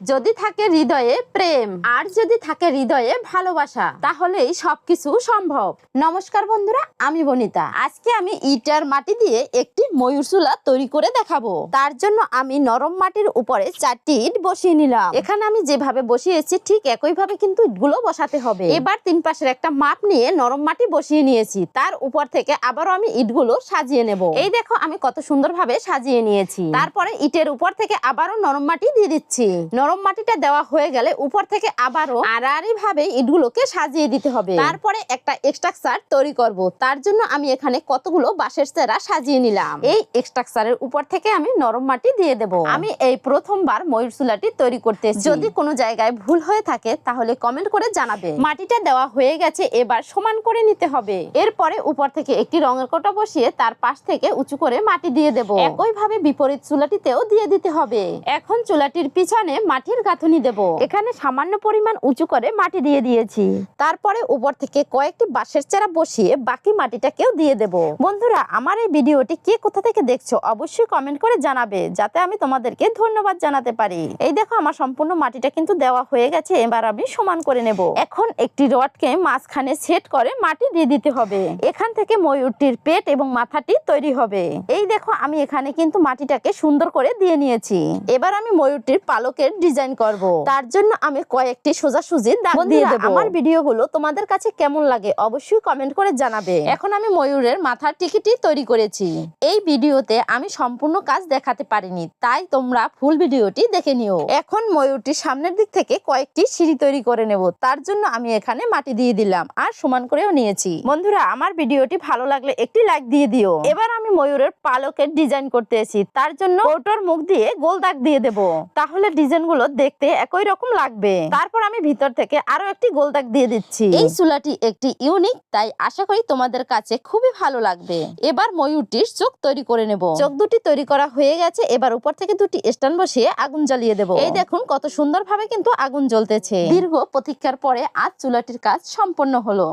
যদি থাকে হৃদয়ে প্রেম আর যদি থাকে হৃদয়ে ভালোবাসা তাহলেই সবকিছু সম্ভব। নমস্কার বন্ধুরা, আমি বনিতা। আজকে আমি ইটার মাটি দিয়ে একটি ময়ূর চুলা তৈরি করে দেখাবো। তার জন্য আমি নরম মাটির উপরে 4টি ইট বসিয়ে নিলাম। এখানে আমি যেভাবে বসিয়েছি ঠিক একইভাবে কিন্তু ইটগুলো বসাতে হবে। এবার 3 পাশের একটা মাপ নিয়ে নরম মাটি বসিয়ে নিয়েছি। তার উপর থেকে আবারও আমি ইটগুলো সাজিয়ে নেব। এই দেখো আমি কত সুন্দরভাবে সাজিয়ে নিয়েছি। তারপরে ইটের উপর থেকে আবারও নরম মাটি দিয়ে দিচ্ছি। নরম মাটিটা দেওয়া হয়ে গেলে উপর থেকে আবারও আড়াআড়ি ভাবে ইটগুলোকে সাজিয়ে দিতে হবে। তারপরে একটা স্ট্রাকচার তৈরি করব। তার জন্য আমি এখানে কতগুলো বাঁশের চেরা সাজিয়ে নিলাম। এই স্ট্রাকচারের উপর থেকে আমি নরম মাটি দিয়ে দেব। আমি এই প্রথমবার ময়ূর চুলাটি তৈরি করতেছি। যদি কোনো জায়গায় ভুল হয়ে থাকে তাহলে কমেন্ট করে জানাবে। মাটিটা দেওয়া হয়ে গেছে, এবার সমান করে নিতে হবে। এরপরে উপর থেকে একটি রঙের কোটা বসিয়ে তার পাশ থেকে উঁচু করে মাটি দিয়ে দেব। একইভাবে বিপরীত চুলাটিতেও দিয়ে দিতে হবে। এখন চুলাটির পিছনে মাটির গাঁথনি দেব। এখানে সামান্য পরিমাণ উঁচু করে মাটি দিয়ে দিয়েছি। তারপরে উপর থেকে কয়েকটি বাঁশের চারা বসিয়ে বাকি মাটিটাকেও দিয়ে দেব। বন্ধুরা, আমার এই ভিডিওটি কে কোথা থেকে দেখছো অবশ্যই কমেন্ট করে জানাবে, যাতে আমি তোমাদেরকে ধন্যবাদ জানাতে পারি। এই দেখো আমার সম্পূর্ণ মাটিটা কিন্তু দেওয়া হয়ে গেছে। এবার আমি সমান করে নেব। এখন একটি রডকে মাঝখানে সেট করে মাটি দিয়ে দিতে হবে। এখান থেকে ময়ূরটির পেট এবং মাথাটি তৈরি হবে। এই দেখো আমি এখানে কিন্তু মাটিটাকে সুন্দর করে দিয়ে নিয়েছি। এবার আমি ময়ূরটির পালকের ডিজাইন করব। তার জন্য আমি কয়েকটি সোজাসুজি দাগ দিয়ে দেব। আমার ভিডিওগুলো তোমাদের কাছে কেমন লাগে অবশ্যই কমেন্ট করে জানাবে। এখন আমি ময়ূরের মাথার টিকিটি তৈরি করেছি। এই ভিডিওতে আমি সম্পূর্ণ কাজ দেখাতে পারিনি, তাই তোমরা ফুল ভিডিওটি দেখে নিও। এখন ময়ূরটির সামনের দিক থেকে কয়েকটি সিঁড়ি তৈরি করে নেব। তার জন্য আমি এখানে মাটি দিয়ে দিলাম আর সমান করেও নিয়েছি। বন্ধুরা, আমার ভিডিওটি ভালো লাগলে একটি লাইক দিয়ে দিও। এবার আমি ময়ূরের পালকের ডিজাইন করতেছি। তার জন্য কৌটোর মুখ দিয়ে গোল দাগ দিয়ে দেব। তাহলে ডিজাইন গুলো দেখতে একই রকম লাগবে। তারপর আমি ভিতর থেকে আরো একটি গোল দাগ দিয়ে দিচ্ছি। এই চুলাটি একটি ইউনিক, তাই আশা করি তোমাদের কাছে খুবই ভালো লাগবে। এবার ময়ূরটির চোখ তৈরি করে নেব। চোখ দুটি তৈরি করা হয়ে গেছে। এবার উপর থেকে দুটি স্ট্যান্ড বসিয়ে আগুন জ্বালিয়ে দেব। এই দেখুন কত সুন্দরভাবে কিন্তু আগুন জ্বলতেছে। দীর্ঘ প্রতীক্ষার পরে আজ চুলাটির কাজ সম্পন্ন হলো।